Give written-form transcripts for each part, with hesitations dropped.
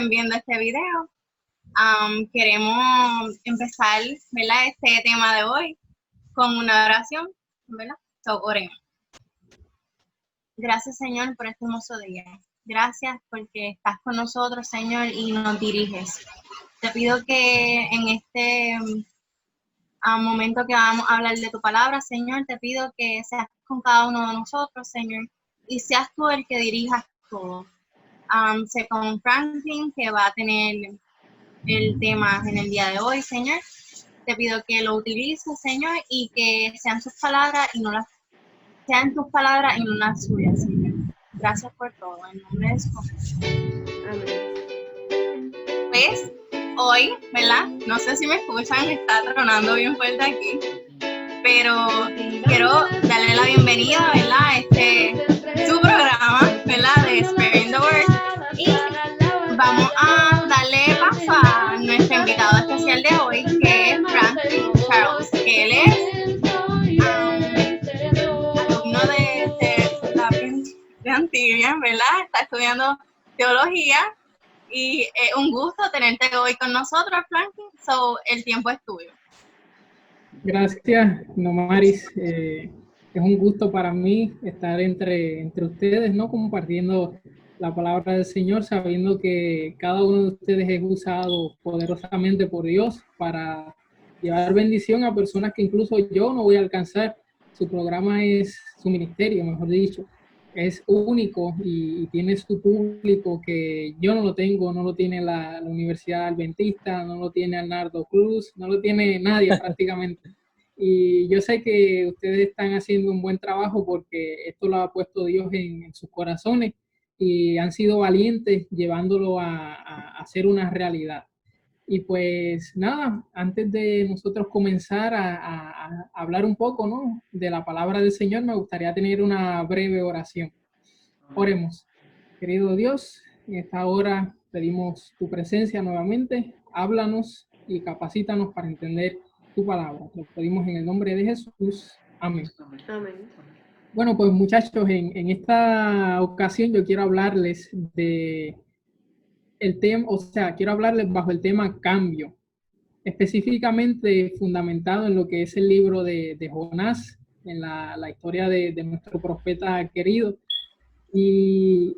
estén viendo este video. Queremos empezar, ¿verdad?, este tema de hoy con una oración, ¿verdad? Oremos. Gracias, Señor, por este hermoso día. Gracias porque estás con nosotros, Señor, y nos diriges. Te pido que en este momento que vamos a hablar de tu palabra, Señor, te pido que seas con cada uno de nosotros, Señor, y seas tú el que dirijas todo. Sé con Franklin, que va a tener el tema en el día de hoy, Señor. Te pido que lo utilices, Señor, y que sean tus palabras y no las suyas, Señor. Gracias por todo. En nombre de Jesús. Amén. Pues, hoy, ¿verdad? No sé si me escuchan, está tronando bien fuerte aquí, pero quiero darle la bienvenida, ¿verdad?, a su programa, ¿verdad?, de Spreading the Word. Y vamos a darle paso a nuestro invitado especial de hoy, que es Franklin Charles, que él es alumno de Antiguia, ¿verdad? Está estudiando teología y es un gusto tenerte hoy con nosotros, Franklin. El tiempo es tuyo. Gracias, Nomaris. Es un gusto para mí estar entre ustedes, ¿no?, compartiendo la palabra del Señor, sabiendo que cada uno de ustedes es usado poderosamente por Dios para llevar bendición a personas que incluso yo no voy a alcanzar. Su programa su ministerio, mejor dicho, es único y tiene su público que yo no lo tengo, no lo tiene la Universidad Adventista, no lo tiene Arnaldo Cruz, no lo tiene nadie prácticamente. Y yo sé que ustedes están haciendo un buen trabajo porque esto lo ha puesto Dios en sus corazones y han sido valientes llevándolo a hacer una realidad. Y pues nada, antes de nosotros comenzar a hablar un poco, ¿no?, de la palabra del Señor, me gustaría tener una breve oración. Oremos. Querido Dios, en esta hora pedimos tu presencia nuevamente. Háblanos y capacítanos para entender tu palabra. Lo pedimos en el nombre de Jesús. Amén. Amén. Bueno, pues muchachos, en esta ocasión yo quiero hablarles de el tema, quiero hablarles bajo el tema cambio, específicamente fundamentado en lo que es el libro de Jonás, en la historia de nuestro profeta querido. Y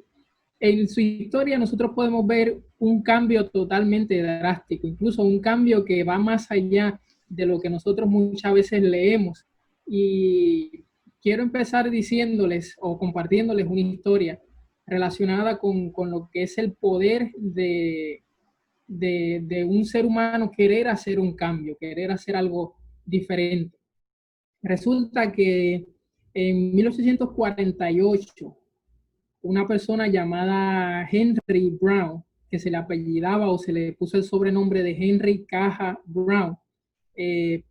en su historia nosotros podemos ver un cambio totalmente drástico, incluso un cambio que va más allá de lo que nosotros muchas veces leemos. Y quiero empezar diciéndoles o compartiéndoles una historia relacionada con lo que es el poder de un ser humano querer hacer un cambio, querer hacer algo diferente. Resulta que en 1848, una persona llamada Henry Brown, que se le apellidaba o se le puso el sobrenombre de Henry Caja Brown,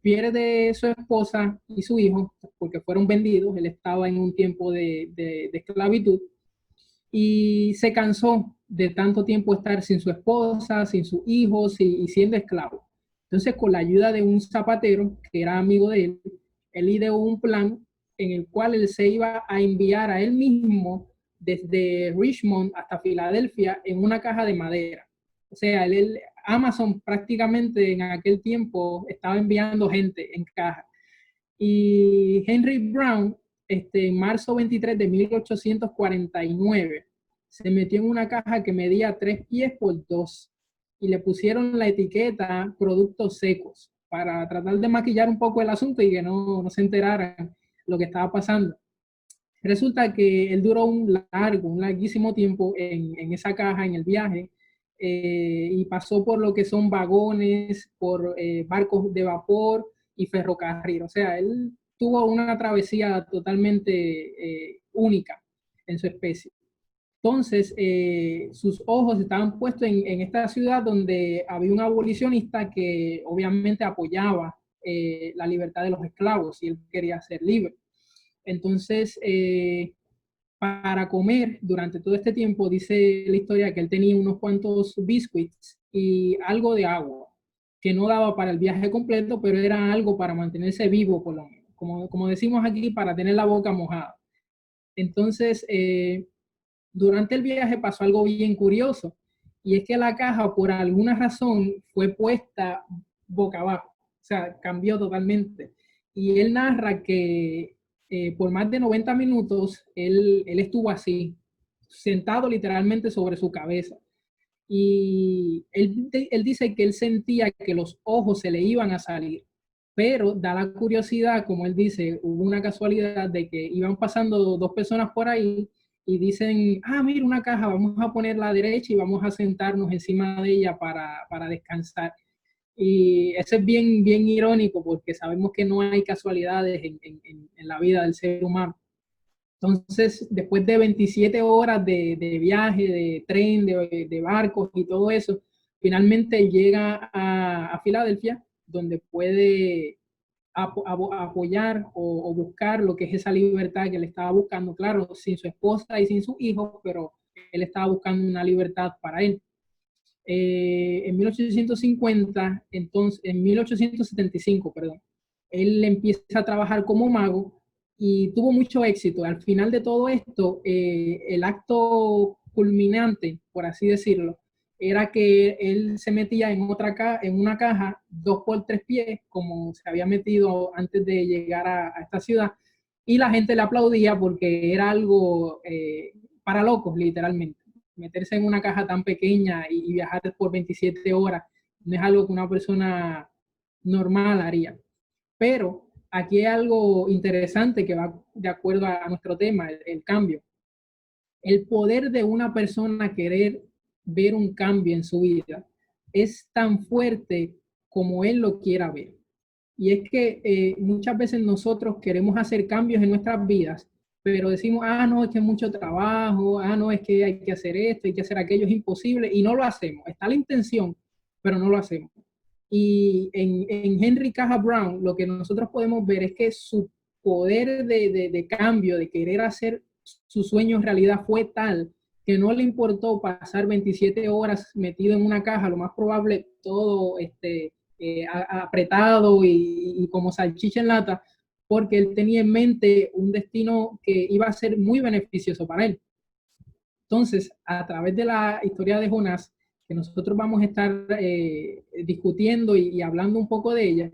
pierde su esposa y su hijo porque fueron vendidos. Él estaba en un tiempo de esclavitud y se cansó de tanto tiempo estar sin su esposa, sin sus hijos y siendo esclavo. Entonces, con la ayuda de un zapatero que era amigo de él, él ideó un plan en el cual él se iba a enviar a él mismo desde Richmond hasta Filadelfia en una caja de madera. O sea, Amazon prácticamente en aquel tiempo estaba enviando gente en caja. Y Henry Brown, en marzo 23 de 1849, se metió en una caja que medía 3 pies por 2 y le pusieron la etiqueta productos secos para tratar de maquillar un poco el asunto y que no se enteraran lo que estaba pasando. Resulta que él duró un larguísimo tiempo en esa caja, en el viaje, y pasó por lo que son vagones, por barcos de vapor y ferrocarril. O sea, él tuvo una travesía totalmente única en su especie. Entonces, sus ojos estaban puestos en esta ciudad donde había un abolicionista que obviamente apoyaba la libertad de los esclavos y él quería ser libre. Entonces, para comer durante todo este tiempo, dice la historia que él tenía unos cuantos biscuits y algo de agua, que no daba para el viaje completo, pero era algo para mantenerse vivo, por lo menos, como decimos aquí, para tener la boca mojada. Entonces, durante el viaje pasó algo bien curioso, y es que la caja por alguna razón fue puesta boca abajo, o sea, cambió totalmente. Y él narra que por más de 90 minutos él estuvo así, sentado literalmente sobre su cabeza. Y él dice que él sentía que los ojos se le iban a salir, pero da la curiosidad, como él dice, hubo una casualidad de que iban pasando dos personas por ahí y dicen, ah, mira una caja, vamos a ponerla a la derecha y vamos a sentarnos encima de ella para descansar. Y eso es bien, bien irónico porque sabemos que no hay casualidades en la vida del ser humano. Entonces, después de 27 horas de viaje, de tren, de barcos y todo eso, finalmente llega a Filadelfia, donde puede apoyar o buscar lo que es esa libertad que él estaba buscando, claro, sin su esposa y sin sus hijos, pero él estaba buscando una libertad para él. En 1850, entonces, en 1875, perdón, él empieza a trabajar como mago y tuvo mucho éxito. Al final de todo esto, el acto culminante, por así decirlo, era que él se metía en una caja 2 por 3 pies, como se había metido antes de llegar a esta ciudad, y la gente le aplaudía porque era algo para locos, literalmente. Meterse en una caja tan pequeña y viajar por 27 horas no es algo que una persona normal haría. Pero aquí hay algo interesante que va de acuerdo a nuestro tema, el cambio. El poder de una persona querer ver un cambio en su vida es tan fuerte como él lo quiera ver. Y es que muchas veces nosotros queremos hacer cambios en nuestras vidas, pero decimos, ah, no, es que es mucho trabajo, ah, no, es que hay que hacer esto, hay que hacer aquello, es imposible, y no lo hacemos. Está la intención, pero no lo hacemos. Y en Henry Caja Brown, lo que nosotros podemos ver es que su poder de cambio, de querer hacer sus sueños realidad fue tal que no le importó pasar 27 horas metido en una caja, lo más probable todo apretado y como salchicha en lata, porque él tenía en mente un destino que iba a ser muy beneficioso para él. Entonces, a través de la historia de Jonás, que nosotros vamos a estar discutiendo y hablando un poco de ella,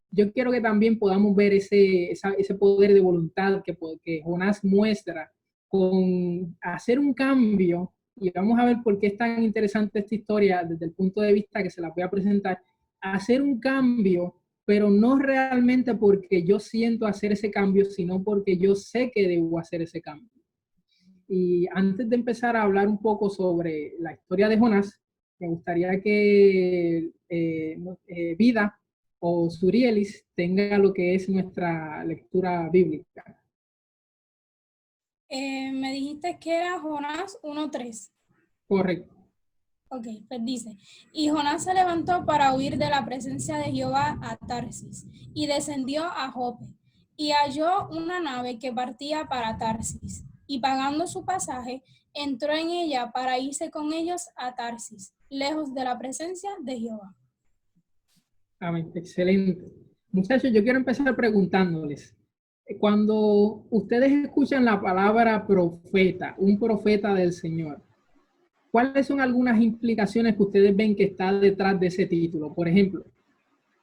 yo quiero que también podamos ver ese poder de voluntad que Jonás muestra con hacer un cambio, y vamos a ver por qué es tan interesante esta historia desde el punto de vista que se la voy a presentar, hacer un cambio, pero no realmente porque yo siento hacer ese cambio, sino porque yo sé que debo hacer ese cambio. Y antes de empezar a hablar un poco sobre la historia de Jonás, me gustaría que Vida o Surielis tenga lo que es nuestra lectura bíblica. Me dijiste que era Jonás 1:3. Correcto. Ok, pues dice, y Jonás se levantó para huir de la presencia de Jehová a Tarsis, y descendió a Jope, y halló una nave que partía para Tarsis, y pagando su pasaje, entró en ella para irse con ellos a Tarsis, lejos de la presencia de Jehová. Amén, excelente. Muchachos, yo quiero empezar preguntándoles, cuando ustedes escuchan la palabra profeta, un profeta del Señor, ¿cuáles son algunas implicaciones que ustedes ven que está detrás de ese título? Por ejemplo,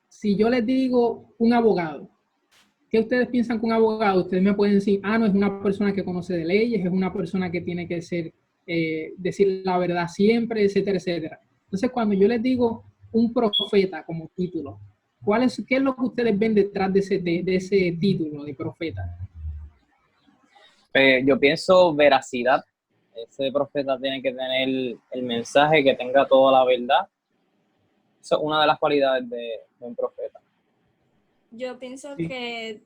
si yo les digo un abogado, ¿qué ustedes piensan que un abogado? Ustedes me pueden decir, ah, no, es una persona que conoce de leyes, es una persona que tiene que ser, decir la verdad siempre, etcétera, etcétera. Entonces, cuando yo les digo un profeta como título, ¿qué es lo que ustedes ven detrás de ese título de profeta? Yo pienso veracidad. Ese profeta tiene que tener el mensaje, que tenga toda la verdad. Eso es una de las cualidades de un profeta. Yo pienso Sí. que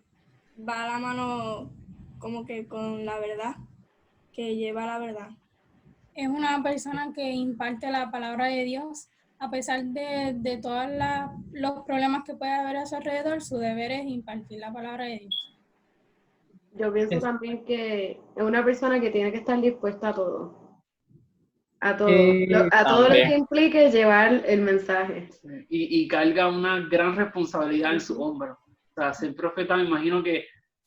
va a la mano como que con la verdad, que lleva la verdad. Es una persona que imparte la palabra de Dios, a pesar de todos los problemas que puede haber a su alrededor, su deber es impartir la palabra de Dios. Yo pienso también que es una persona que tiene que estar dispuesta a todo. A todo. A todo lo que implique llevar el mensaje. Y carga una gran responsabilidad en su hombro. O sea, ser profeta me imagino que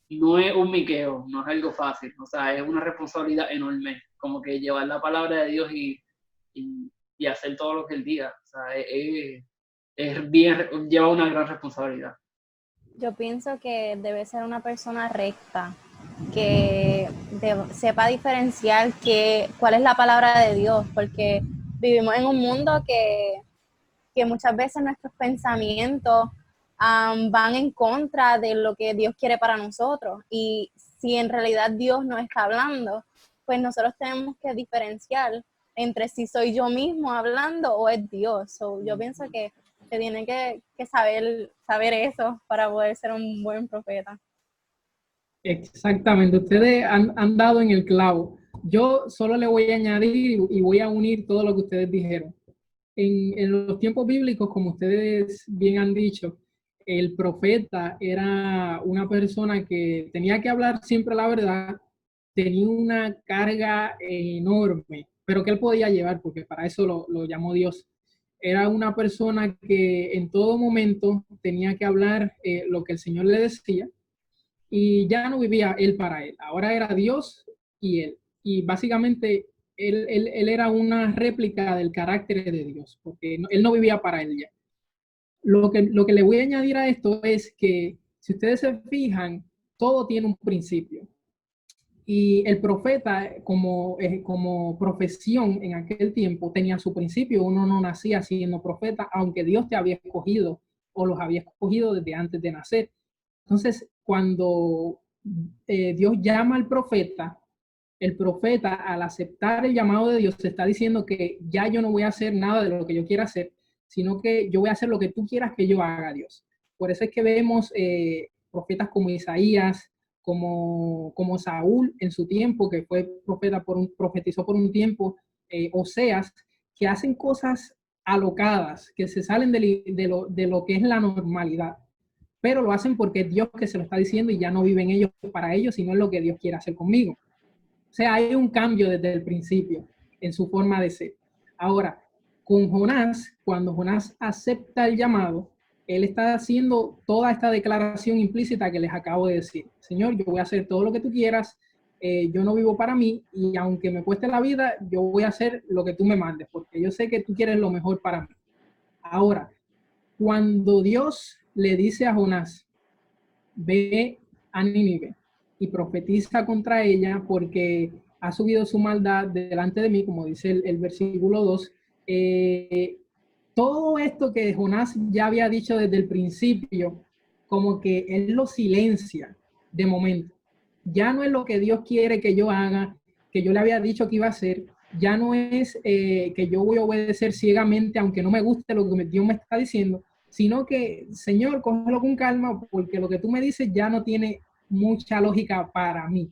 no es un miqueo, no es algo fácil. O sea, es una responsabilidad enorme. Como que llevar la palabra de Dios y y hacer todo lo que él diga. O sea, lleva una gran responsabilidad. Yo pienso que debe ser una persona recta, que sepa diferenciar cuál es la palabra de Dios, porque vivimos en un mundo que muchas veces nuestros pensamientos van en contra de lo que Dios quiere para nosotros. Y si en realidad Dios nos está hablando, pues nosotros tenemos que diferenciar entre si soy yo mismo hablando o es Dios. So, yo pienso que tiene que saber eso para poder ser un buen profeta. Exactamente, ustedes han dado en el clavo. Yo solo le voy a añadir y voy a unir todo lo que ustedes dijeron. En los tiempos bíblicos, como ustedes bien han dicho, el profeta era una persona que tenía que hablar siempre la verdad, tenía una carga enorme, pero que él podía llevar, porque para eso lo llamó Dios. Era una persona que en todo momento tenía que hablar lo que el Señor le decía, y ya no vivía él para él, ahora era Dios y él. Y básicamente él era una réplica del carácter de Dios, porque él no vivía para él ya. Lo que le voy a añadir a esto es que, si ustedes se fijan, todo tiene un principio. Y el profeta, como profesión en aquel tiempo, tenía su principio. Uno no nacía siendo profeta, aunque Dios te había escogido o los había escogido desde antes de nacer. Entonces, cuando Dios llama al profeta, el profeta, al aceptar el llamado de Dios, se está diciendo que ya yo no voy a hacer nada de lo que yo quiera hacer, sino que yo voy a hacer lo que tú quieras que yo haga, Dios. Por eso es que vemos profetas como Isaías, como Saúl en su tiempo, que fue profetizó por un tiempo, Oseas, que hacen cosas alocadas, que se salen de lo que es la normalidad, pero lo hacen porque es Dios que se lo está diciendo y ya no viven ellos para ellos, sino es lo que Dios quiere hacer conmigo. O sea, hay un cambio desde el principio en su forma de ser. Ahora, con Jonás, cuando Jonás acepta el llamado, él está haciendo toda esta declaración implícita que les acabo de decir. Señor, yo voy a hacer todo lo que tú quieras, yo no vivo para mí, y aunque me cueste la vida, yo voy a hacer lo que tú me mandes, porque yo sé que tú quieres lo mejor para mí. Ahora, cuando Dios le dice a Jonás, ve a Nínive y profetiza contra ella porque ha subido su maldad delante de mí, como dice el versículo 2, todo esto que Jonás ya había dicho desde el principio, como que él lo silencia de momento. Ya no es lo que Dios quiere que yo haga, que yo le había dicho que iba a hacer. Ya no es que yo voy a obedecer ciegamente, aunque no me guste lo que Dios me está diciendo, sino que, Señor, cógelo con calma, porque lo que tú me dices ya no tiene mucha lógica para mí.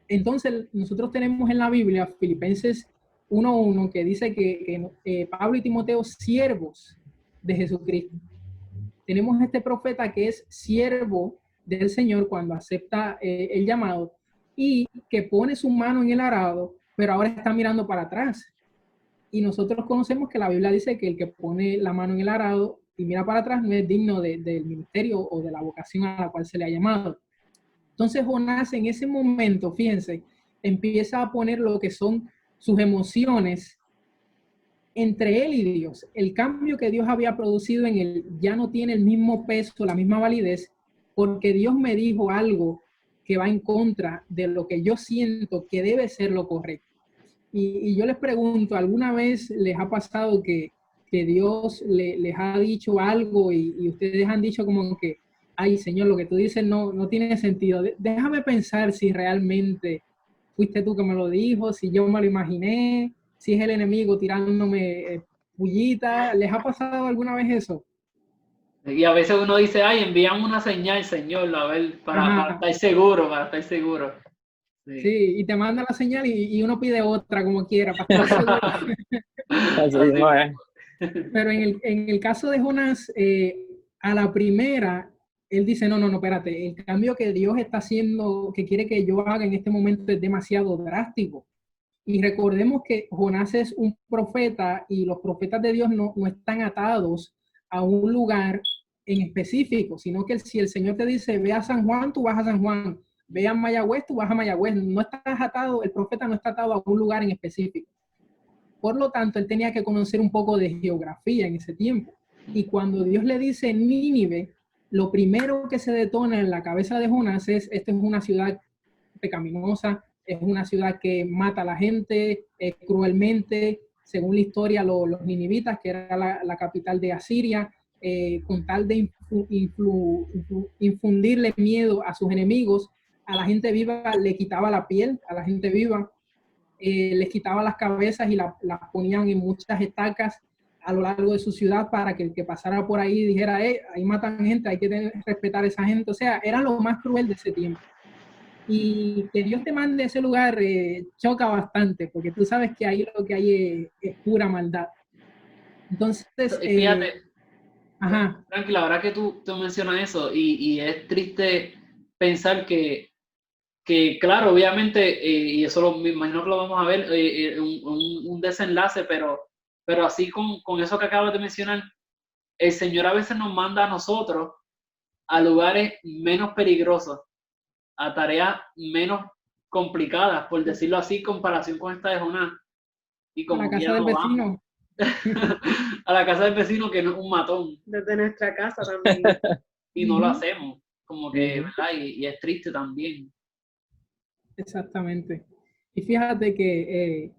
Entonces, nosotros tenemos en la Biblia, Filipenses 1:1, que dice que Pablo y Timoteo, siervos de Jesucristo. Tenemos este profeta que es siervo del Señor cuando acepta el llamado, y que pone su mano en el arado, pero ahora está mirando para atrás. Y nosotros conocemos que la Biblia dice que el que pone la mano en el arado y mira para atrás no es digno del ministerio o de la vocación a la cual se le ha llamado. Entonces Jonás, en ese momento, fíjense, empieza a poner lo que son sus emociones entre él y Dios. El cambio que Dios había producido en él ya no tiene el mismo peso, la misma validez, porque Dios me dijo algo que va en contra de lo que yo siento que debe ser lo correcto. Y yo les pregunto, ¿alguna vez les ha pasado que Dios les ha dicho algo y ustedes han dicho como que, ay, Señor, lo que tú dices no tiene sentido? Déjame pensar si realmente fuiste tú que me lo dijo, si yo me lo imaginé, si es el enemigo tirándome pullita. ¿Les ha pasado alguna vez eso? Y a veces uno dice, ay, envíame una señal, Señor, a ver, para estar seguro, Sí, y te manda la señal y uno pide otra como quiera para estar seguro. Pero en el caso de Jonás, a la primera, él dice, no, espérate, el cambio que Dios está haciendo, que quiere que yo haga en este momento es demasiado drástico. Y recordemos que Jonás es un profeta y los profetas de Dios no están atados a un lugar en específico, sino que si el Señor te dice, ve a San Juan, tú vas a San Juan. Ve a Mayagüez, tú vas a Mayagüez. No estás atado, el profeta no está atado a un lugar en específico. por lo tanto, él tenía que conocer un poco de geografía en ese tiempo. Y cuando Dios le dice Nínive, lo primero que se detona en la cabeza de Jonás es, esta es una ciudad pecaminosa, es una ciudad que mata a la gente cruelmente. Según la historia, los ninivitas, que era la capital de Asiria, con tal de infundirle miedo a sus enemigos, a la gente viva le quitaba la piel, a la gente viva les quitaba las cabezas y las ponían en muchas estacas a lo largo de su ciudad para que el que pasara por ahí dijera, ahí matan gente, hay que respetar a esa gente. O sea, era lo más cruel de ese tiempo. Y que Dios te mande a ese lugar choca bastante, porque tú sabes que ahí lo que hay es pura maldad. Entonces, fíjate, ajá. Frankie, la verdad que tú mencionas eso y es triste pensar que claro, obviamente, y eso me imagino que lo vamos a ver, un desenlace, pero así con eso que acabas de mencionar, el Señor a veces nos manda a nosotros a lugares menos peligrosos, a tareas menos complicadas, por decirlo así, en comparación con esta de Jonás. Y como a la casa del vecino. A la casa del vecino, que no es un matón. Desde nuestra casa también. Y no lo hacemos, como que, ¿verdad? Y es triste también. Exactamente. Y fíjate que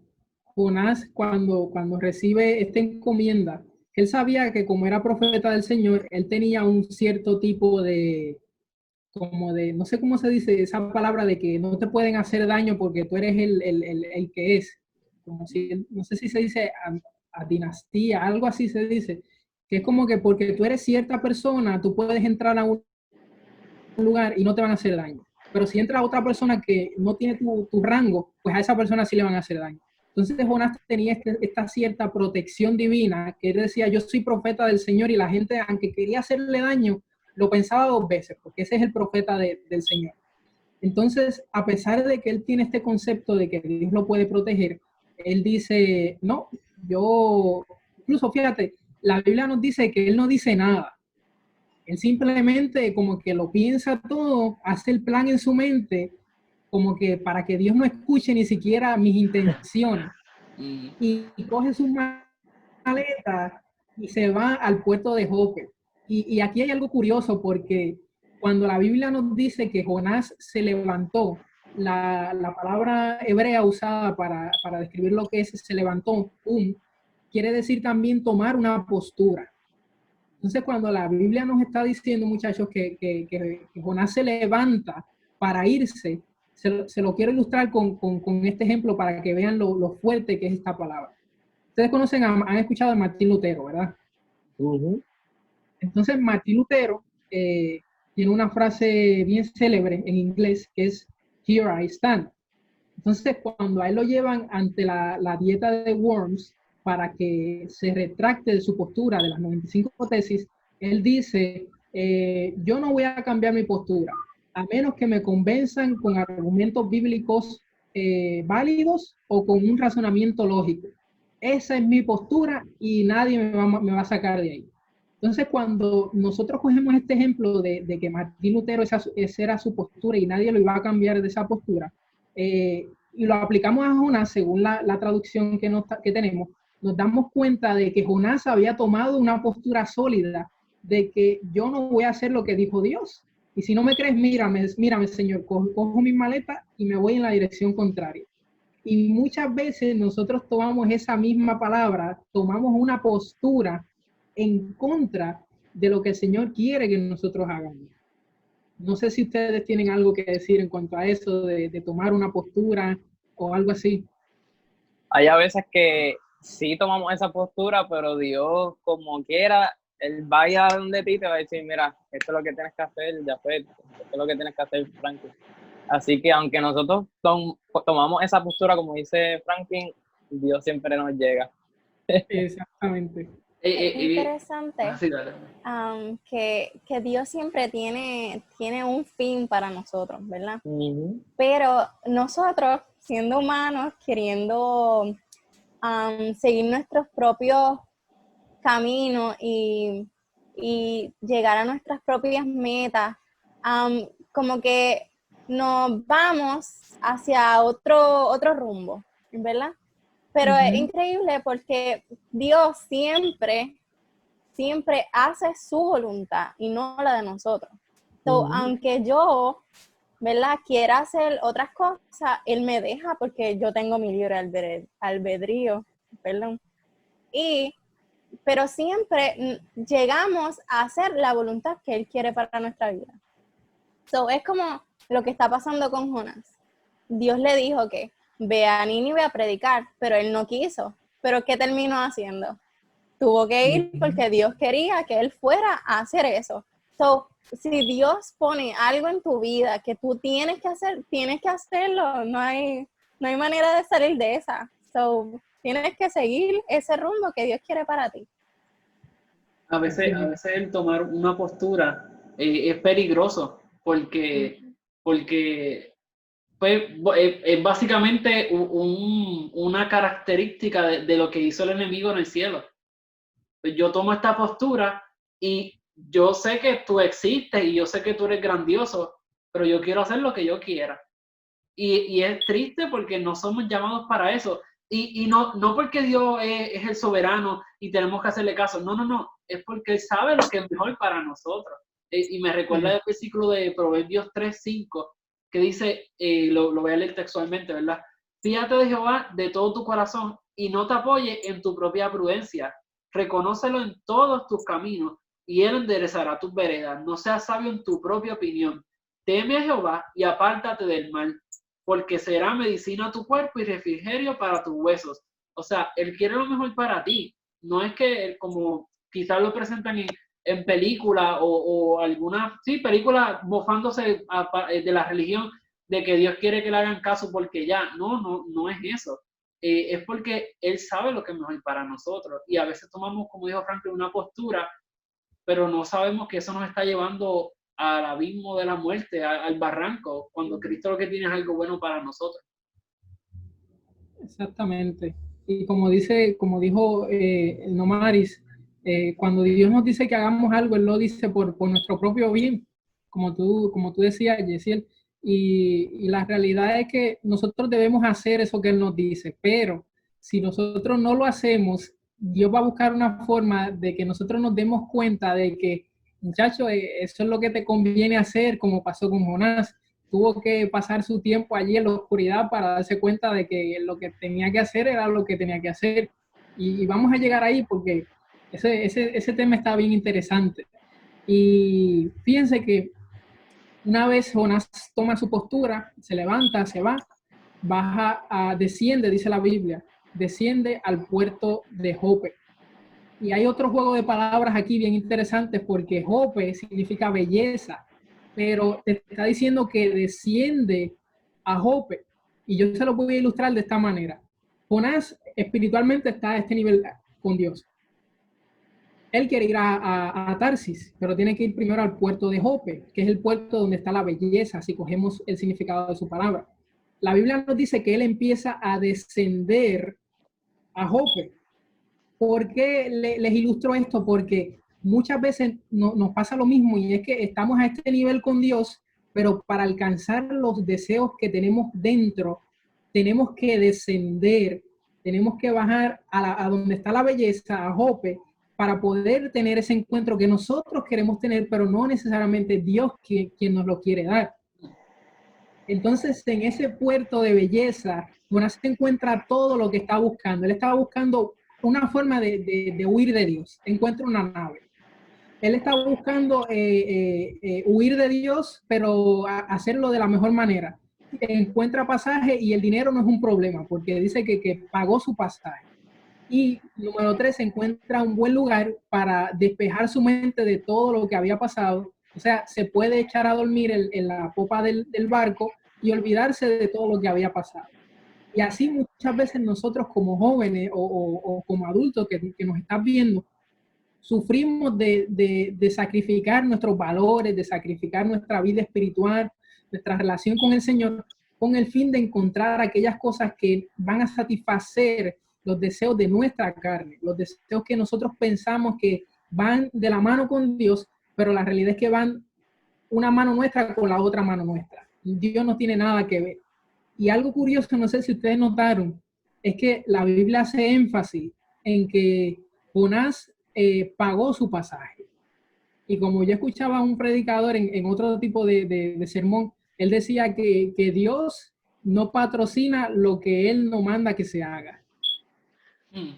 Jonás, cuando recibe esta encomienda, él sabía que como era profeta del Señor, él tenía un cierto tipo de, como de, no sé cómo se dice esa palabra de que no te pueden hacer daño porque tú eres el que es, como si, no sé si se dice a dinastía, algo así se dice, que es como que porque tú eres cierta persona, tú puedes entrar a un lugar y no te van a hacer daño. Pero si entra otra persona que no tiene tu rango, pues a esa persona sí le van a hacer daño. Entonces Jonás tenía esta cierta protección divina, que él decía, yo soy profeta del Señor, y la gente, aunque quería hacerle daño, lo pensaba 2 veces, porque ese es el profeta del Señor. Entonces, a pesar de que él tiene este concepto de que Dios lo puede proteger, él dice, no, yo, incluso fíjate, la Biblia nos dice que él no dice nada. Él simplemente como que lo piensa todo, hace el plan en su mente, como que para que Dios no escuche ni siquiera mis intenciones. Y coge sus maletas y se va al puerto de Jope. Y aquí hay algo curioso, porque cuando la Biblia nos dice que Jonás se levantó, la palabra hebrea usada para describir lo que es se levantó, quiere decir también tomar una postura. Entonces, cuando la Biblia nos está diciendo, muchachos, que Jonás se levanta para irse, se lo quiero ilustrar con este ejemplo para que vean lo fuerte que es esta palabra. Ustedes conocen, han escuchado a Martín Lutero, ¿verdad? Entonces, Martín Lutero tiene una frase bien célebre en inglés que es "Here I stand". Entonces, cuando a él lo llevan ante la dieta de Worms para que se retracte de su postura de las 95 tesis, él dice, yo no voy a cambiar mi postura, a menos que me convenzan con argumentos bíblicos válidos o con un razonamiento lógico. Esa es mi postura y nadie me va a sacar de ahí. Entonces, cuando nosotros cogemos este ejemplo de que Martín Lutero esa era su postura y nadie lo iba a cambiar de esa postura, y lo aplicamos a Jonás según la traducción que tenemos, nos damos cuenta de que Jonás había tomado una postura sólida de que yo no voy a hacer lo que dijo Dios. Y si no me crees, mírame Señor, cojo mis maletas y me voy en la dirección contraria. Y muchas veces nosotros tomamos esa misma palabra, tomamos una postura en contra de lo que el Señor quiere que nosotros hagamos. No sé si ustedes tienen algo que decir en cuanto a eso de tomar una postura o algo así. Hay a veces que sí tomamos esa postura, pero Dios, como quiera, Él vaya donde ti te va a decir, mira, esto es lo que tienes que hacer, Jafet, esto es lo que tienes que hacer, Franklin. Así que aunque nosotros tomamos esa postura, como dice Franklin, Dios siempre nos llega. Exactamente. Es interesante que Dios siempre tiene un fin para nosotros, ¿verdad? Pero nosotros, siendo humanos, queriendo seguir nuestros propios caminos y llegar a nuestras propias metas, como que nos vamos hacia otro rumbo, ¿verdad? Pero es increíble porque Dios siempre hace su voluntad y no la de nosotros. So, aunque yo, ¿verdad?, quiera hacer otras cosas, Él me deja porque yo tengo mi libre albedrío, perdón. Pero siempre llegamos a hacer la voluntad que Él quiere para nuestra vida. So, es como lo que está pasando con Jonás. Dios le dijo que ve a Nínive a predicar, pero él no quiso. ¿Pero qué terminó haciendo? Tuvo que ir porque Dios quería que él fuera a hacer eso. So, si Dios pone algo en tu vida que tú tienes que hacer, tienes que hacerlo. No hay manera de salir de esa. So, tienes que seguir ese rumbo que Dios quiere para ti. A veces el tomar una postura es peligroso porque pues, es básicamente una característica de lo que hizo el enemigo en el cielo. Pues yo tomo esta postura y yo sé que tú existes y yo sé que tú eres grandioso, pero yo quiero hacer lo que yo quiera. Y es triste porque no somos llamados para eso. Y no porque Dios es el soberano y tenemos que hacerle caso. No. Es porque Él sabe lo que es mejor para nosotros. Y me recuerda el versículo de Proverbios 3:5 que dice, lo voy a leer textualmente, ¿verdad? Fíjate de Jehová de todo tu corazón y no te apoyes en tu propia prudencia. Reconócelo en todos tus caminos y Él enderezará tus veredas. No seas sabio en tu propia opinión. Teme a Jehová y apártate del mal, porque será medicina a tu cuerpo y refrigerio para tus huesos. O sea, Él quiere lo mejor para ti. No es que, como quizás lo presentan en película o alguna, película mofándose de la religión, de que Dios quiere que le hagan caso porque ya. No es eso. Es porque Él sabe lo que es mejor para nosotros. Y a veces tomamos, como dijo Franklin, una postura, pero no sabemos que eso nos está llevando al abismo de la muerte, al barranco, cuando Cristo lo que tiene es algo bueno para nosotros. Exactamente. Y como dijo Nomaris, cuando Dios nos dice que hagamos algo, Él lo dice por nuestro propio bien, como tú decías, Yesiel. Y la realidad es que nosotros debemos hacer eso que Él nos dice, pero si nosotros no lo hacemos, Dios va a buscar una forma de que nosotros nos demos cuenta de que, muchachos, eso es lo que te conviene hacer, como pasó con Jonás. Tuvo que pasar su tiempo allí en la oscuridad para darse cuenta de que lo que tenía que hacer era lo que tenía que hacer. Y vamos a llegar ahí porque ese tema está bien interesante. Y fíjense que una vez Jonás toma su postura, se levanta, se va, desciende, dice la Biblia, desciende al puerto de Jope. Y hay otro juego de palabras aquí bien interesantes porque Jope significa belleza, pero te está diciendo que desciende a Jope. Y yo se lo voy a ilustrar de esta manera. Jonás espiritualmente está a este nivel con Dios. Él quiere ir a Tarsis, pero tiene que ir primero al puerto de Jope, que es el puerto donde está la belleza, si cogemos el significado de su palabra. La Biblia nos dice que él empieza a descender a Jope. ¿Por qué les ilustro esto? Porque muchas veces nos pasa lo mismo y es que estamos a este nivel con Dios, pero para alcanzar los deseos que tenemos dentro, tenemos que descender, tenemos que bajar a donde está la belleza, a Jope, para poder tener ese encuentro que nosotros queremos tener, pero no necesariamente Dios quien nos lo quiere dar. Entonces, en ese puerto de belleza, Jonás se encuentra todo lo que está buscando. Él estaba buscando una forma de huir de Dios. Encuentra una nave. Él está buscando huir de Dios, pero hacerlo de la mejor manera. Encuentra pasaje y el dinero no es un problema, porque dice que pagó su pasaje. Y número 3, encuentra un buen lugar para despejar su mente de todo lo que había pasado. O sea, se puede echar a dormir en la popa del barco y olvidarse de todo lo que había pasado. Y así muchas veces nosotros como jóvenes o como adultos que nos están viendo, sufrimos de sacrificar nuestros valores, de sacrificar nuestra vida espiritual, nuestra relación con el Señor, con el fin de encontrar aquellas cosas que van a satisfacer los deseos de nuestra carne, los deseos que nosotros pensamos que van de la mano con Dios, pero la realidad es que van una mano nuestra con la otra mano nuestra. Dios no tiene nada que ver. Y algo curioso, no sé si ustedes notaron, es que la Biblia hace énfasis en que Jonás pagó su pasaje. Y como yo escuchaba a un predicador en otro tipo de sermón, él decía que Dios no patrocina lo que él no manda que se haga.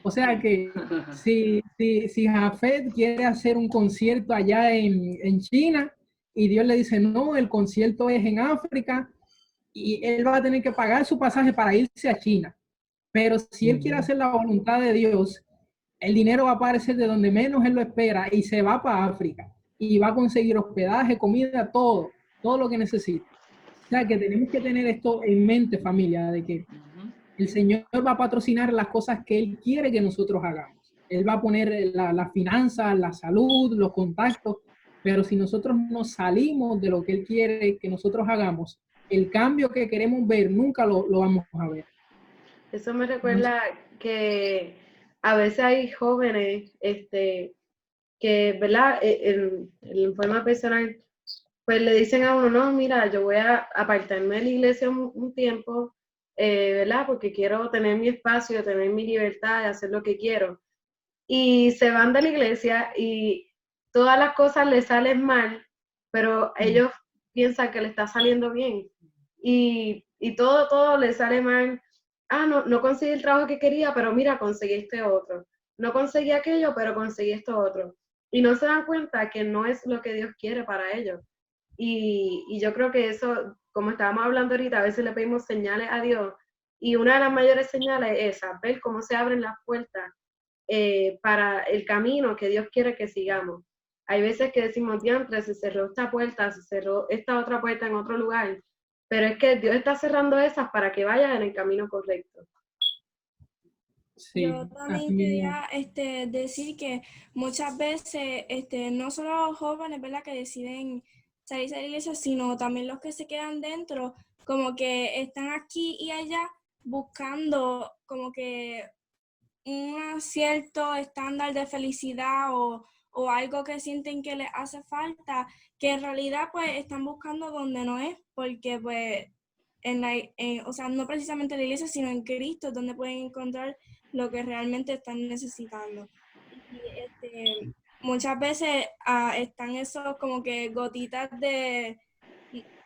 O sea que si Jafet quiere hacer un concierto allá en China y Dios le dice, no, el concierto es en África, y él va a tener que pagar su pasaje para irse a China. Pero si él quiere hacer la voluntad de Dios, el dinero va a aparecer de donde menos él lo espera y se va para África y va a conseguir hospedaje, comida, todo lo que necesita. O sea que tenemos que tener esto en mente, familia, de que el Señor va a patrocinar las cosas que Él quiere que nosotros hagamos. Él va a poner las finanzas, la salud, los contactos, pero si nosotros nos salimos de lo que Él quiere que nosotros hagamos, el cambio que queremos ver nunca lo vamos a ver. Eso me recuerda que a veces hay jóvenes que, ¿verdad? En forma personal, pues le dicen a uno, no, mira, yo voy a apartarme de la iglesia un tiempo, ¿verdad? Porque quiero tener mi espacio, tener mi libertad de hacer lo que quiero. Y se van de la iglesia y todas las cosas les salen mal, pero ellos piensan que le está saliendo bien. Y todo les sale mal. Ah, no conseguí el trabajo que quería, pero mira, conseguí este otro. No conseguí aquello, pero conseguí esto otro. Y no se dan cuenta que no es lo que Dios quiere para ellos. Y yo creo que eso, como estábamos hablando ahorita, a veces le pedimos señales a Dios. Y una de las mayores señales es esa, ver cómo se abren las puertas para el camino que Dios quiere que sigamos. Hay veces que decimos, diantre, se cerró esta puerta, se cerró esta otra puerta en otro lugar, pero es que Dios está cerrando esas para que vayan en el camino correcto. Sí, yo también quería decir que muchas veces no solo los jóvenes, ¿verdad?, que deciden salirse de la iglesia, sino también los que se quedan dentro, como que están aquí y allá buscando como que un cierto estándar de felicidad o algo que sienten que les hace falta, que en realidad pues están buscando donde no es, porque pues o sea, no precisamente en la iglesia, sino en Cristo, donde pueden encontrar lo que realmente están necesitando. Y muchas veces están esos como que gotitas de,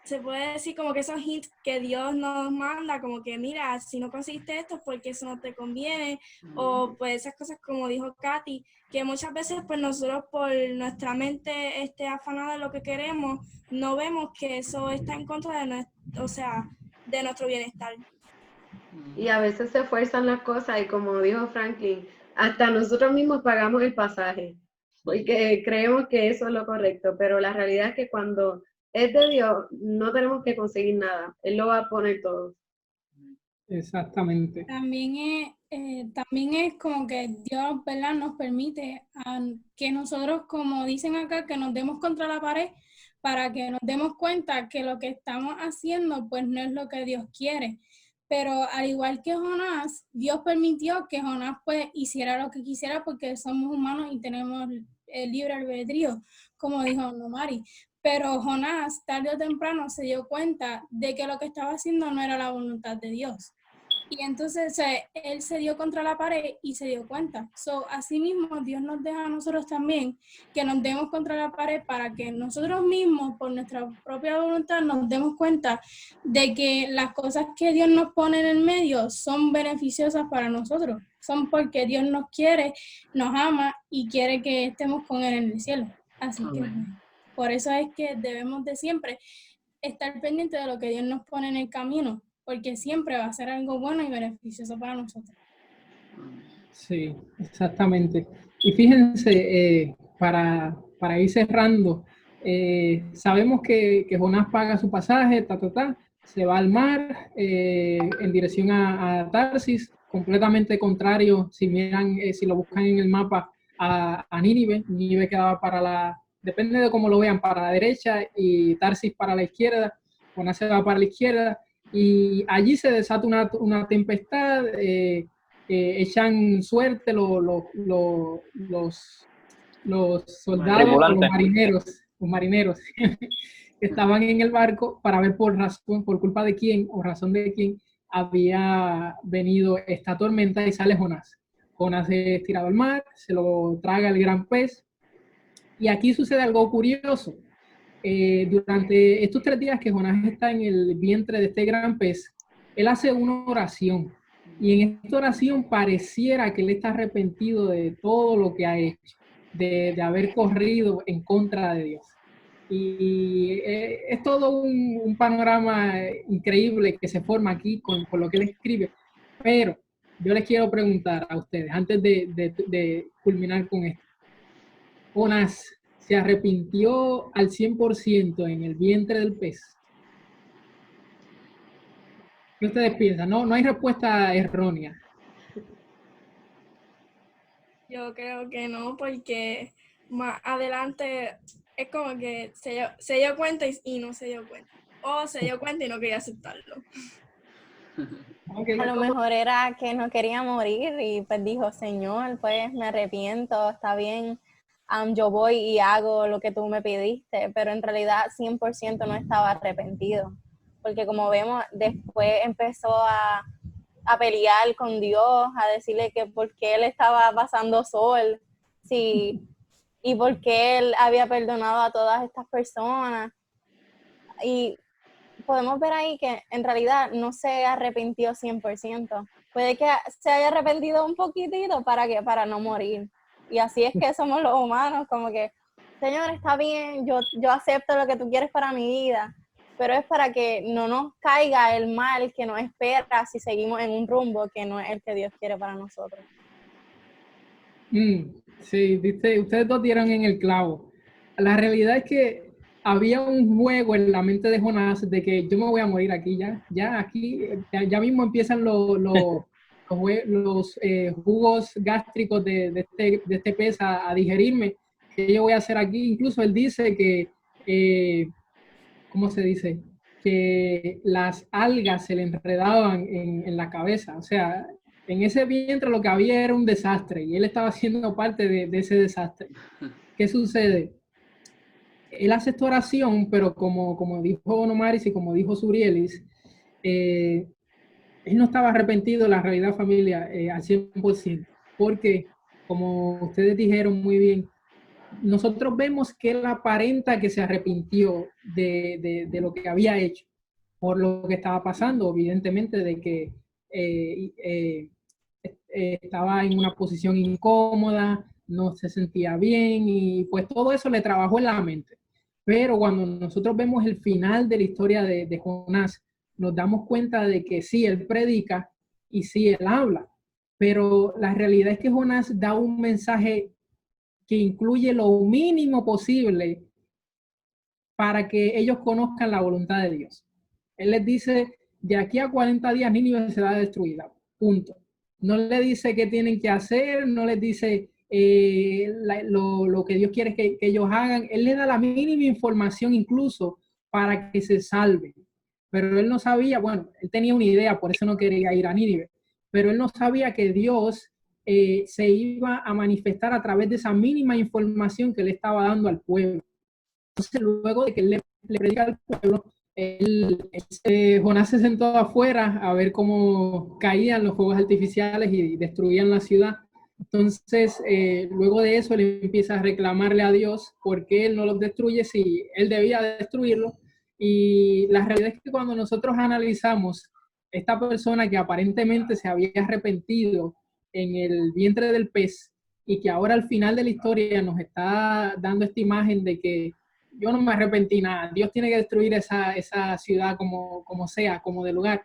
se puede decir como que esos hints que Dios nos manda, como que mira, si no conseguiste esto, porque eso no te conviene, o pues esas cosas como dijo Katy, que muchas veces pues nosotros por nuestra mente afanada de lo que queremos, no vemos que eso está en contra de nuestro bienestar. Y a veces se fuerzan las cosas y como dijo Franklin, hasta nosotros mismos pagamos el pasaje, porque creemos que eso es lo correcto, pero la realidad es que cuando es de Dios, no tenemos que conseguir nada, Él lo va a poner todo. Exactamente. También es como que Dios, ¿verdad?, nos permite que nosotros, como dicen acá, que nos demos contra la pared para que nos demos cuenta que lo que estamos haciendo pues no es lo que Dios quiere. Pero al igual que Jonás, Dios permitió que Jonás pues hiciera lo que quisiera porque somos humanos y tenemos el libre albedrío, como dijo Nomari. Pero Jonás, tarde o temprano, se dio cuenta de que lo que estaba haciendo no era la voluntad de Dios. Y entonces él se dio contra la pared y se dio cuenta. Asimismo, Dios nos deja a nosotros también que nos demos contra la pared para que nosotros mismos, por nuestra propia voluntad, nos demos cuenta de que las cosas que Dios nos pone en el medio son beneficiosas para nosotros. Son porque Dios nos quiere, nos ama y quiere que estemos con Él en el cielo. Así que por eso es que debemos de siempre estar pendientes de lo que Dios nos pone en el camino, porque siempre va a ser algo bueno y beneficioso para nosotros. Sí, exactamente. Y fíjense, para ir cerrando, sabemos que Jonás paga su pasaje, se va al mar en dirección a Tarsis, completamente contrario, si miran, si lo buscan en el mapa, a Nínive. Nínive quedaba depende de cómo lo vean, para la derecha y Tarsis para la izquierda. Jonás se va para la izquierda. Y allí se desata una tempestad, echan suerte los soldados, los marineros que estaban en el barco para ver por culpa de quién o razón de quién había venido esta tormenta y sale Jonás. Jonás es tirado al mar, se lo traga el gran pez. Y aquí sucede algo curioso. Durante estos 3 días que Jonás está en el vientre de este gran pez, él hace una oración. Y en esta oración pareciera que él está arrepentido de todo lo que ha hecho, de haber corrido en contra de Dios. Y es todo un panorama increíble que se forma aquí con lo que él escribe. Pero yo les quiero preguntar a ustedes, antes de culminar con esto. Jonás se arrepintió al 100% en el vientre del pez. ¿Qué ustedes piensan? No hay respuesta errónea. Yo creo que no, porque más adelante es como que se dio cuenta y no se dio cuenta. O se dio cuenta y no quería aceptarlo. Okay. A lo mejor era que no quería morir y pues dijo, Señor, pues me arrepiento, está bien, yo voy y hago lo que tú me pidiste, pero en realidad 100% no estaba arrepentido, porque como vemos, después empezó a pelear con Dios, a decirle que por qué él estaba pasando sol, sí, y por qué él había perdonado a todas estas personas. Y podemos ver ahí que en realidad no se arrepintió 100%. Puede que se haya arrepentido un poquitito para no morir. Y así es que somos los humanos, como que, Señor, está bien, yo acepto lo que tú quieres para mi vida, pero es para que no nos caiga el mal que nos espera si seguimos en un rumbo que no es el que Dios quiere para nosotros. Sí, ustedes dos dieron en el clavo. La realidad es que había un juego en la mente de Jonás de que yo me voy a morir aquí ya mismo empiezan los jugos gástricos de este pez a digerirme. ¿Qué yo voy a hacer aquí? Incluso él dice que, ¿cómo se dice? Que las algas se le enredaban en la cabeza. O sea, en ese vientre lo que había era un desastre y él estaba siendo parte de ese desastre. ¿Qué sucede? Él hace esta oración, pero como dijo Nomaris y como dijo Surielis, él no estaba arrepentido de la realidad, familia, al 100%, porque como ustedes dijeron muy bien, nosotros vemos que él aparenta que se arrepintió de lo que había hecho, por lo que estaba pasando, evidentemente, de que estaba en una posición incómoda, no se sentía bien y pues todo eso le trabajó en la mente. Pero cuando nosotros vemos el final de la historia de Jonás, nos damos cuenta de que sí, él predica y sí, él habla, pero la realidad es que Jonás da un mensaje que incluye lo mínimo posible para que ellos conozcan la voluntad de Dios. Él les dice, de aquí a 40 días Nínive será destruida, punto. No le dice qué tienen que hacer, no les dice lo que Dios quiere que ellos hagan. Él les da la mínima información incluso para que se salven. Pero él no sabía, bueno, él tenía una idea, por eso no quería ir a Nínive, pero él no sabía que Dios se iba a manifestar a través de esa mínima información que le estaba dando al pueblo. Entonces, luego de que él le predica al pueblo, Jonás se sentó afuera a ver cómo caían los fuegos artificiales y destruían la ciudad. Entonces, luego de eso, él empieza a reclamarle a Dios por qué él no los destruye si él debía destruirlo. Y la realidad es que cuando nosotros analizamos esta persona que aparentemente se había arrepentido en el vientre del pez y que ahora al final de la historia nos está dando esta imagen de que yo no me arrepentí nada, Dios tiene que destruir esa ciudad como sea, como de lugar.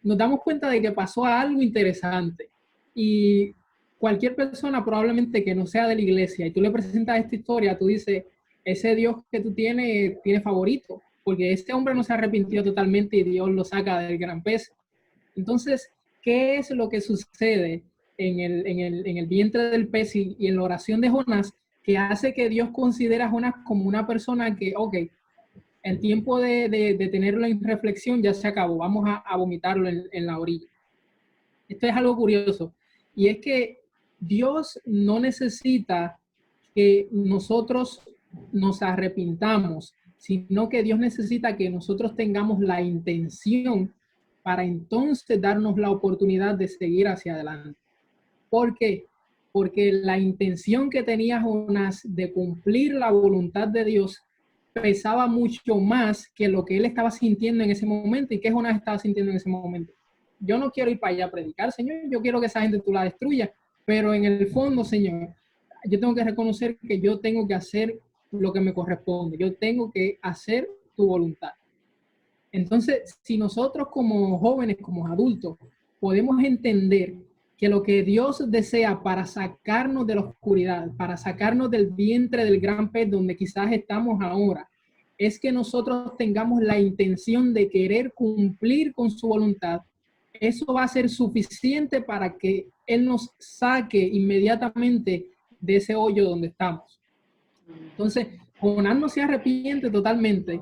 Nos damos cuenta de que pasó algo interesante y cualquier persona probablemente que no sea de la iglesia y tú le presentas esta historia, tú dices, ese Dios que tú tienes tiene favorito, porque este hombre no se arrepintió totalmente y Dios lo saca del gran pez. Entonces, ¿qué es lo que sucede en el vientre del pez y en la oración de Jonás que hace que Dios considera a Jonás como una persona que, ok, el tiempo de tenerlo en reflexión ya se acabó, vamos a vomitarlo en la orilla? Esto es algo curioso, y es que Dios no necesita que nosotros nos arrepintamos, sino que Dios necesita que nosotros tengamos la intención para entonces darnos la oportunidad de seguir hacia adelante. ¿Por qué? Porque la intención que tenía Jonás de cumplir la voluntad de Dios pesaba mucho más que lo que él estaba sintiendo en ese momento. ¿Y qué Jonás estaba sintiendo en ese momento? Yo no quiero ir para allá a predicar, Señor, yo quiero que esa gente tú la destruyas, pero en el fondo, Señor, yo tengo que reconocer que yo tengo que hacer lo que me corresponde, yo tengo que hacer tu voluntad. Entonces, si nosotros como jóvenes, como adultos, podemos entender que lo que Dios desea para sacarnos de la oscuridad, para sacarnos del vientre del gran pez donde quizás estamos ahora, es que nosotros tengamos la intención de querer cumplir con su voluntad, eso va a ser suficiente para que Él nos saque inmediatamente de ese hoyo donde estamos. Entonces, Jonás no se arrepiente totalmente,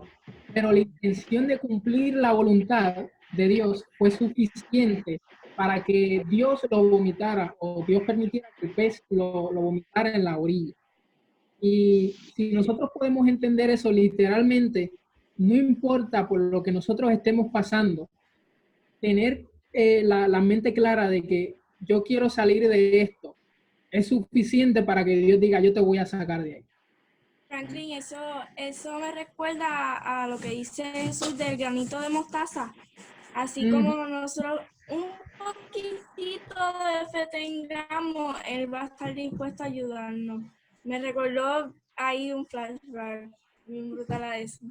pero la intención de cumplir la voluntad de Dios fue suficiente para que Dios lo vomitara, o Dios permitiera que el pez lo vomitara en la orilla. Y si nosotros podemos entender eso literalmente, no importa por lo que nosotros estemos pasando, tener la mente clara de que yo quiero salir de esto es suficiente para que Dios diga, yo te voy a sacar de ahí. Franklin, eso me recuerda a lo que dice Jesús del granito de mostaza. Así como nosotros un poquitito de fe tengamos, Él va a estar dispuesto a ayudarnos. Me recordó ahí un flashback bien brutal a eso.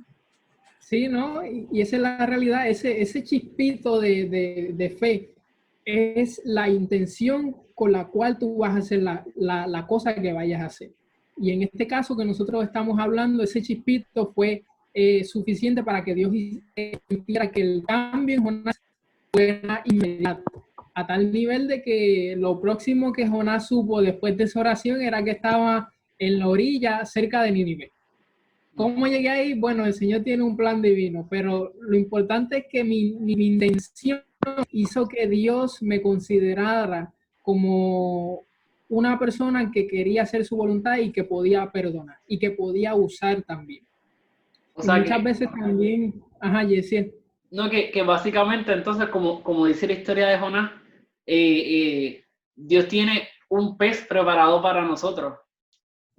Sí, ¿no? Y esa es la realidad, ese chispito de fe es la intención con la cual tú vas a hacer la cosa que vayas a hacer. Y en este caso que nosotros estamos hablando, ese chispito fue suficiente para que Dios hiciera que el cambio en Jonás fuera inmediato, a tal nivel de que lo próximo que Jonás supo después de esa oración era que estaba en la orilla cerca de Nínive. ¿Cómo llegué ahí? Bueno, el Señor tiene un plan divino, pero lo importante es que mi intención hizo que Dios me considerara como una persona que quería hacer su voluntad y que podía perdonar y que podía usar también. O sea, muchas veces también, Yesiel. No, que básicamente entonces, como dice la historia de Jonás, Dios tiene un pez preparado para nosotros.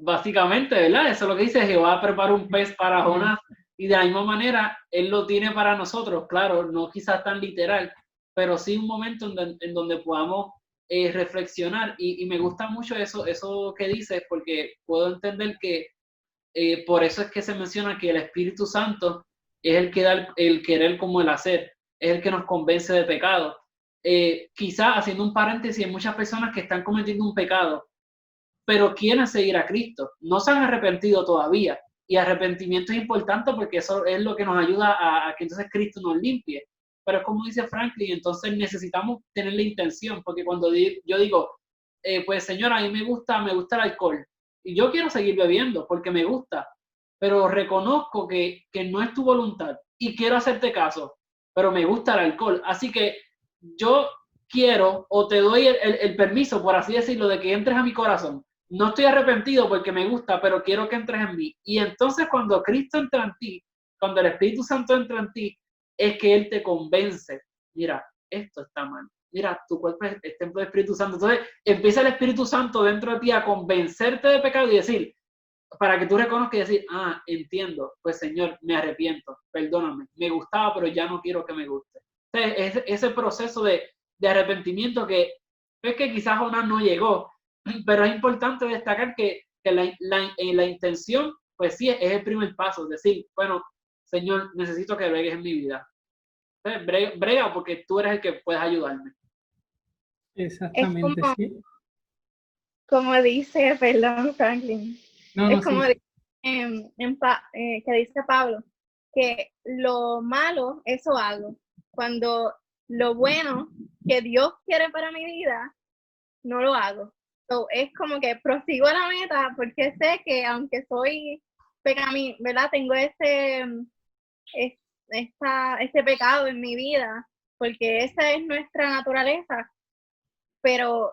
Básicamente, ¿verdad? Eso es lo que dice, Jehová preparó un pez para Jonás y de la misma manera Él lo tiene para nosotros. Claro, no quizás tan literal, pero sí un momento en donde podamos reflexionar y me gusta mucho eso que dices, porque puedo entender que por eso es que se menciona que el Espíritu Santo es el que da el querer como el hacer, es el que nos convence de pecado. Quizás haciendo un paréntesis, hay muchas personas que están cometiendo un pecado, pero quieren seguir a Cristo, no se han arrepentido todavía, y arrepentimiento es importante porque eso es lo que nos ayuda a que entonces Cristo nos limpie. Pero es como dice Franklin, entonces necesitamos tener la intención, porque cuando yo digo, pues Señor, a mí me gusta el alcohol, y yo quiero seguir bebiendo porque me gusta, pero reconozco que no es tu voluntad y quiero hacerte caso, pero me gusta el alcohol. Así que yo quiero o te doy el permiso, por así decirlo, de que entres a mi corazón. No estoy arrepentido porque me gusta, pero quiero que entres en mí. Y entonces cuando Cristo entra en ti, cuando el Espíritu Santo entra en ti, es que Él te convence. Mira, esto está mal. Mira, tu cuerpo es templo del Espíritu Santo. Entonces empieza el Espíritu Santo dentro de ti a convencerte de pecado y decir, para que tú reconozcas y decir, entiendo, pues Señor, me arrepiento, perdóname, me gustaba, pero ya no quiero que me guste. Entonces, es ese proceso de arrepentimiento que es que quizás Jonás no llegó, pero es importante destacar que la intención, pues sí, es el primer paso, es decir, bueno, Señor, necesito que bregues en mi vida. Entonces, brega porque tú eres el que puedes ayudarme. Exactamente, sí. Como dice, perdón, Franklin, es como Sí. que dice Pablo, que lo malo, eso hago, cuando lo bueno que Dios quiere para mi vida, no lo hago. So, es como que prosigo a la meta porque sé que aunque soy pecaminoso, ¿verdad? Tengo este pecado en mi vida, porque esa es nuestra naturaleza, pero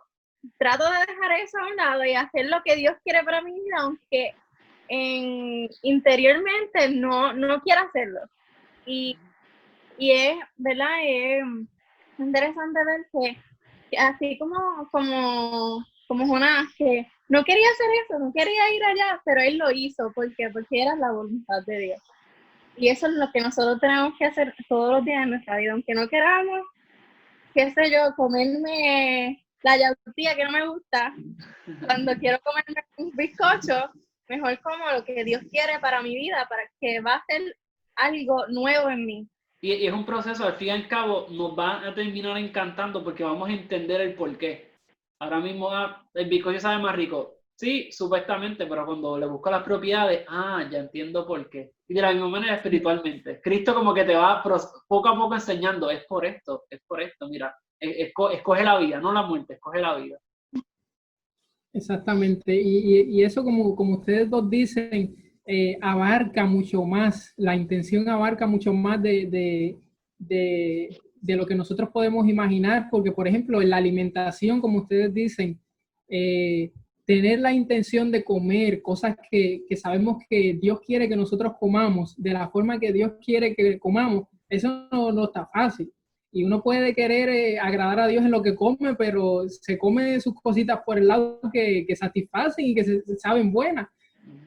trato de dejar eso a un lado y hacer lo que Dios quiere para mi vida, aunque interiormente no quiero hacerlo. Y es, ¿verdad? interesante ver que así como Jonás, que no quería hacer eso, no quería ir allá, pero él lo hizo. ¿Por qué? Porque era la voluntad de Dios. Y eso es lo que nosotros tenemos que hacer todos los días en nuestra vida, aunque no queramos, qué sé yo, comerme la yautía que no me gusta, cuando quiero comerme un bizcocho, mejor como lo que Dios quiere para mi vida, para que va a ser algo nuevo en mí. Y es un proceso, al fin y al cabo, nos va a terminar encantando porque vamos a entender el porqué. Ahora mismo el bizcocho sabe más rico. Sí, supuestamente, pero cuando le busco las propiedades, ya entiendo por qué. Y de la misma manera espiritualmente. Cristo como que te va poco a poco enseñando, es por esto, mira, escoge la vida, no la muerte, escoge la vida. Exactamente, y eso como ustedes dos dicen, abarca mucho más, la intención abarca mucho más de lo que nosotros podemos imaginar, porque por ejemplo en la alimentación, como ustedes dicen, tener la intención de comer cosas que sabemos que Dios quiere que nosotros comamos, de la forma que Dios quiere que comamos, eso no está fácil. Y uno puede querer agradar a Dios en lo que come, pero se come sus cositas por el lado que satisfacen y que se saben buenas.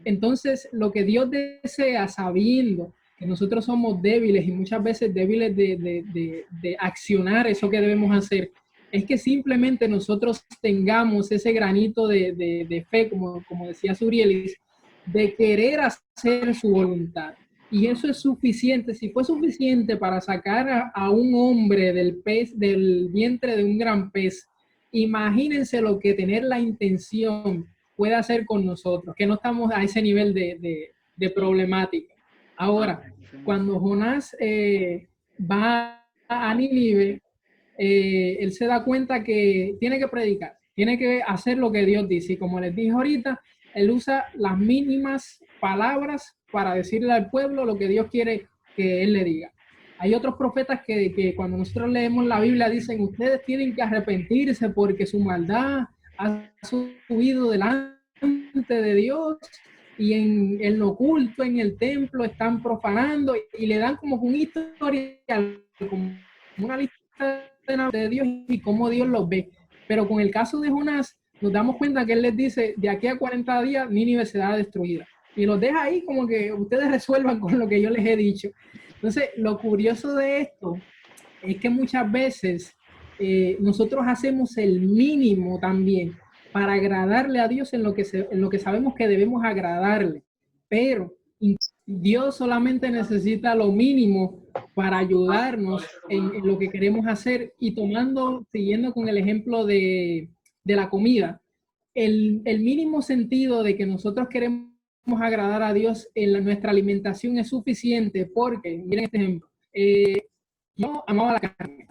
Entonces, lo que Dios desea, sabiendo que nosotros somos débiles y muchas veces débiles de accionar eso que debemos hacer, es que simplemente nosotros tengamos ese granito de fe, como decía Surielis, de querer hacer su voluntad. Y eso es suficiente. Si fue suficiente para sacar a un hombre del vientre de un gran pez, imagínense lo que tener la intención puede hacer con nosotros, que no estamos a ese nivel de problemática. Ahora, cuando Jonás va a Nínive, él se da cuenta que tiene que predicar, tiene que hacer lo que Dios dice. Y como les dije ahorita, él usa las mínimas palabras para decirle al pueblo lo que Dios quiere que él le diga. Hay otros profetas que cuando nosotros leemos la Biblia dicen, ustedes tienen que arrepentirse porque su maldad ha subido delante de Dios y en lo oculto, en el templo, están profanando y le dan como una historia, como una lista de Dios y cómo Dios los ve. Pero con el caso de Jonás, nos damos cuenta que él les dice, de aquí a 40 días, Nínive será destruida. Y los deja ahí como que ustedes resuelvan con lo que yo les he dicho. Entonces, lo curioso de esto es que muchas veces nosotros hacemos el mínimo también para agradarle a Dios en lo que sabemos que debemos agradarle. Pero Dios solamente necesita lo mínimo para ayudarnos en lo que queremos hacer y siguiendo con el ejemplo de la comida, el mínimo sentido de que nosotros queremos agradar a Dios en nuestra alimentación es suficiente porque, miren este ejemplo, yo amaba la carne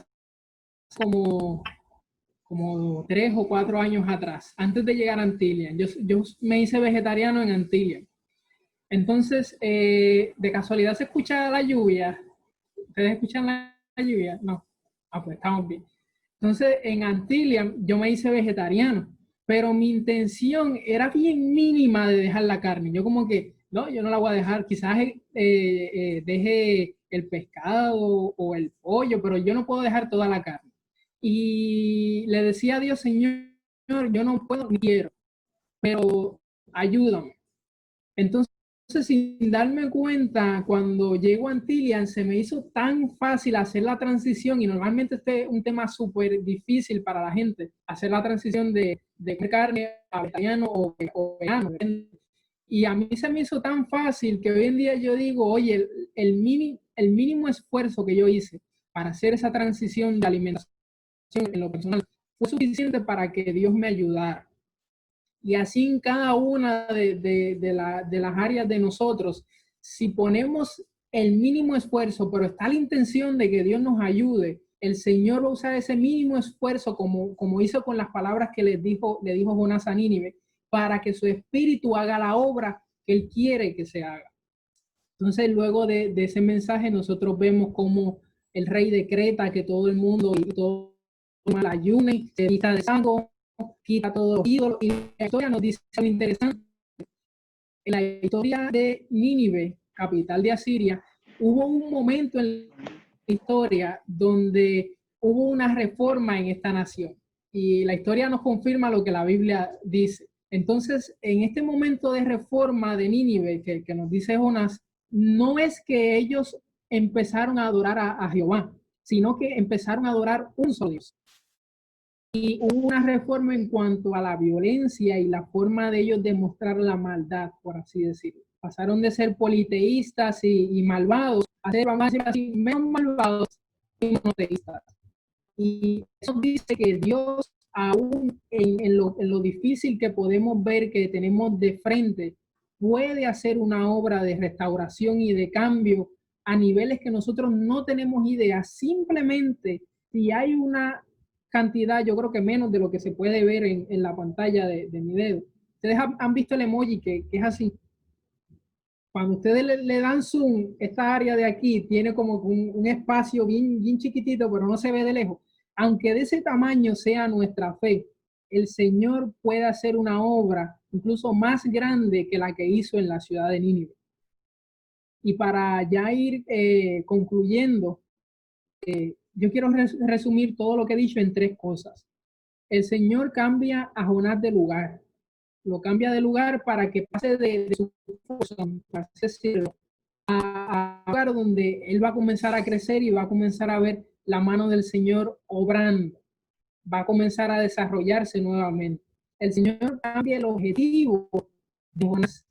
como 3 o 4 años atrás, antes de llegar a Antillia. Yo me hice vegetariano en Antillia. Entonces, de casualidad se escucha la lluvia. ¿Ustedes escuchan la lluvia? No. Pues estamos bien. Entonces, en Antillia yo me hice vegetariano, pero mi intención era bien mínima de dejar la carne. Yo como que, no, yo no la voy a dejar. Quizás deje el pescado o el pollo, pero yo no puedo dejar toda la carne. Y le decía a Dios, Señor, yo no puedo ni quiero, pero ayúdame. Entonces, sin darme cuenta, cuando llego a Antillia, se me hizo tan fácil hacer la transición, y normalmente este es un tema súper difícil para la gente, hacer la transición de carne a vegetariano o vegano. Y a mí se me hizo tan fácil que hoy en día yo digo, oye, el mínimo esfuerzo que yo hice para hacer esa transición de alimentación en lo personal fue suficiente para que Dios me ayudara. Y así en cada una de las áreas de nosotros, si ponemos el mínimo esfuerzo, pero está la intención de que Dios nos ayude, el Señor va a usar ese mínimo esfuerzo como hizo con las palabras que le dijo Jonás a Nínive, para que su espíritu haga la obra que Él quiere que se haga. Entonces, luego de ese mensaje, nosotros vemos cómo el rey decreta que todo el mundo y todo el ayune, se quita de sangre, quita todos los ídolos, y la historia nos dice algo interesante. En la historia de Nínive, capital de Asiria, hubo un momento en la historia donde hubo una reforma en esta nación y la historia nos confirma lo que la Biblia dice. Entonces, en este momento de reforma de Nínive que nos dice Jonás, no es que ellos empezaron a adorar a Jehová, sino que empezaron a adorar un solo Dios. Y hubo una reforma en cuanto a la violencia y la forma de ellos demostrar la maldad, por así decirlo. Pasaron de ser politeístas y malvados a ser, vamos a decir así, menos malvados y monoteístas. Y eso dice que Dios, aún en lo difícil que podemos ver que tenemos de frente, puede hacer una obra de restauración y de cambio a niveles que nosotros no tenemos idea. Simplemente, si hay una cantidad, yo creo que menos de lo que se puede ver en la pantalla de mi dedo. Ustedes han visto el emoji que es así. Cuando ustedes le dan zoom, esta área de aquí tiene como un espacio bien chiquitito, pero no se ve de lejos. Aunque de ese tamaño sea nuestra fe, el Señor puede hacer una obra incluso más grande que la que hizo en la ciudad de Nínive. Y para ya ir concluyendo, yo quiero resumir todo lo que he dicho en 3 cosas. El Señor cambia a Jonás de lugar. Lo cambia de lugar para que pase de su posición, para decirlo, a un lugar donde él va a comenzar a crecer y va a comenzar a ver la mano del Señor obrando. Va a comenzar a desarrollarse nuevamente. El Señor cambia el objetivo de Jonás.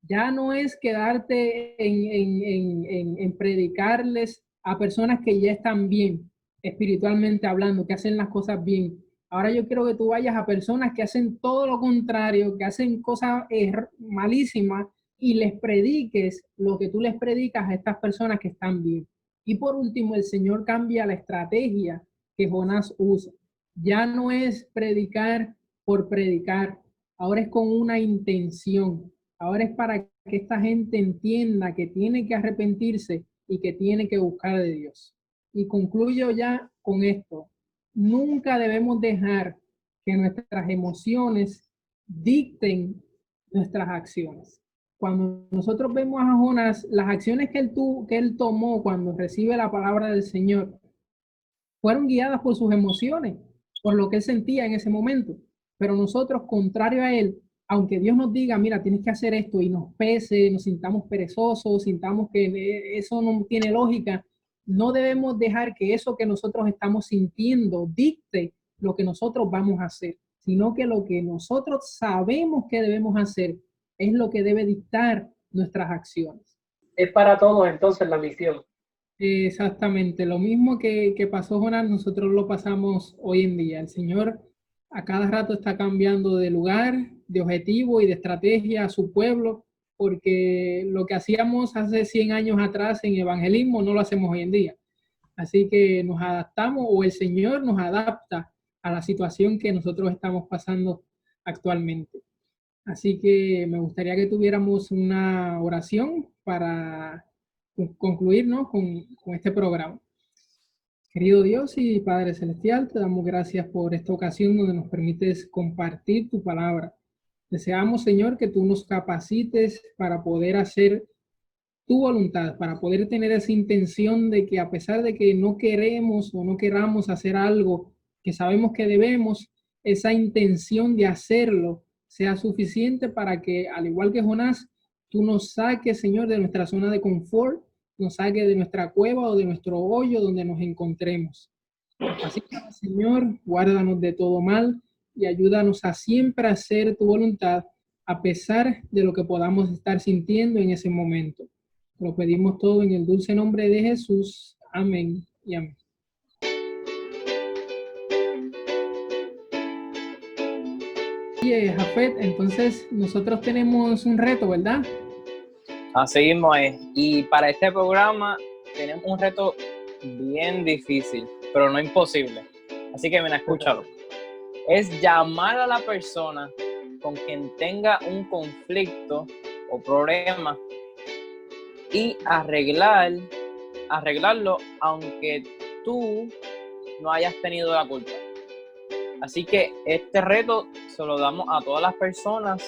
Ya no es quedarte en predicarles a personas que ya están bien, espiritualmente hablando, que hacen las cosas bien. Ahora yo quiero que tú vayas a personas que hacen todo lo contrario, que hacen cosas malísimas y les prediques lo que tú les predicas a estas personas que están bien. Y por último, el Señor cambia la estrategia que Jonás usa. Ya no es predicar por predicar, ahora es con una intención. Ahora es para que esta gente entienda que tiene que arrepentirse y que tiene que buscar de Dios. Y concluyo ya con esto. Nunca debemos dejar que nuestras emociones dicten nuestras acciones. Cuando nosotros vemos a Jonás, las acciones que él tomó cuando recibe la palabra del Señor fueron guiadas por sus emociones, por lo que él sentía en ese momento. Pero nosotros, contrario a él, aunque Dios nos diga, mira, tienes que hacer esto y nos pese, nos sintamos perezosos, sintamos que eso no tiene lógica, no debemos dejar que eso que nosotros estamos sintiendo dicte lo que nosotros vamos a hacer, sino que lo que nosotros sabemos que debemos hacer es lo que debe dictar nuestras acciones. Es para todos entonces la misión. Exactamente, lo mismo que pasó Jonás, nosotros lo pasamos hoy en día. El Señor a cada rato está cambiando de lugar, de objetivo y de estrategia a su pueblo, porque lo que hacíamos hace 100 años atrás en evangelismo no lo hacemos hoy en día. Así que nos adaptamos, o el Señor nos adapta a la situación que nosotros estamos pasando actualmente. Así que me gustaría que tuviéramos una oración para concluir, ¿no?, con este programa. Querido Dios y Padre Celestial, te damos gracias por esta ocasión donde nos permites compartir tu palabra. Deseamos, Señor, que tú nos capacites para poder hacer tu voluntad, para poder tener esa intención de que a pesar de que no queremos o no queramos hacer algo que sabemos que debemos, esa intención de hacerlo sea suficiente para que, al igual que Jonás, tú nos saques, Señor, de nuestra zona de confort, nos saque de nuestra cueva o de nuestro hoyo donde nos encontremos. Así que, Señor, guárdanos de todo mal y ayúdanos a siempre hacer tu voluntad a pesar de lo que podamos estar sintiendo en ese momento. Lo pedimos todo en el dulce nombre de Jesús. Amén y amén. Oye, Jafet, entonces nosotros tenemos un reto, ¿verdad? Así mismo es. Y para este programa tenemos un reto bien difícil, pero no imposible. Así que mira, escúchalo. Es llamar a la persona con quien tenga un conflicto o problema y arreglarlo aunque tú no hayas tenido la culpa. Así que este reto se lo damos a todas las personas.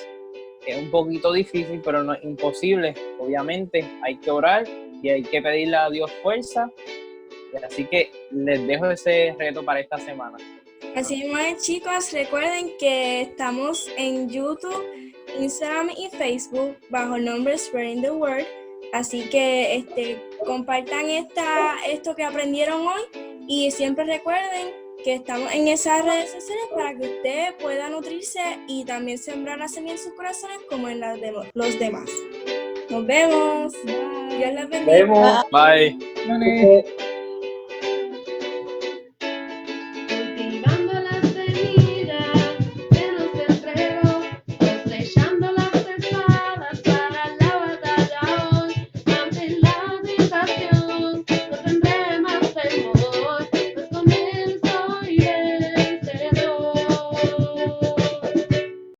Es un poquito difícil, pero no es imposible. Obviamente hay que orar y hay que pedirle a Dios fuerza Así que les dejo ese reto para esta semana. Así mismo es, chicos, recuerden que estamos en YouTube, Instagram y Facebook bajo el nombre Spreading the Word. Así que compartan esto que aprendieron hoy y siempre recuerden que estamos en esas redes sociales para que usted pueda nutrirse y también sembrar la semilla en sus corazones como en las de los demás. Nos vemos. Dios les bendiga. Bye. Vale.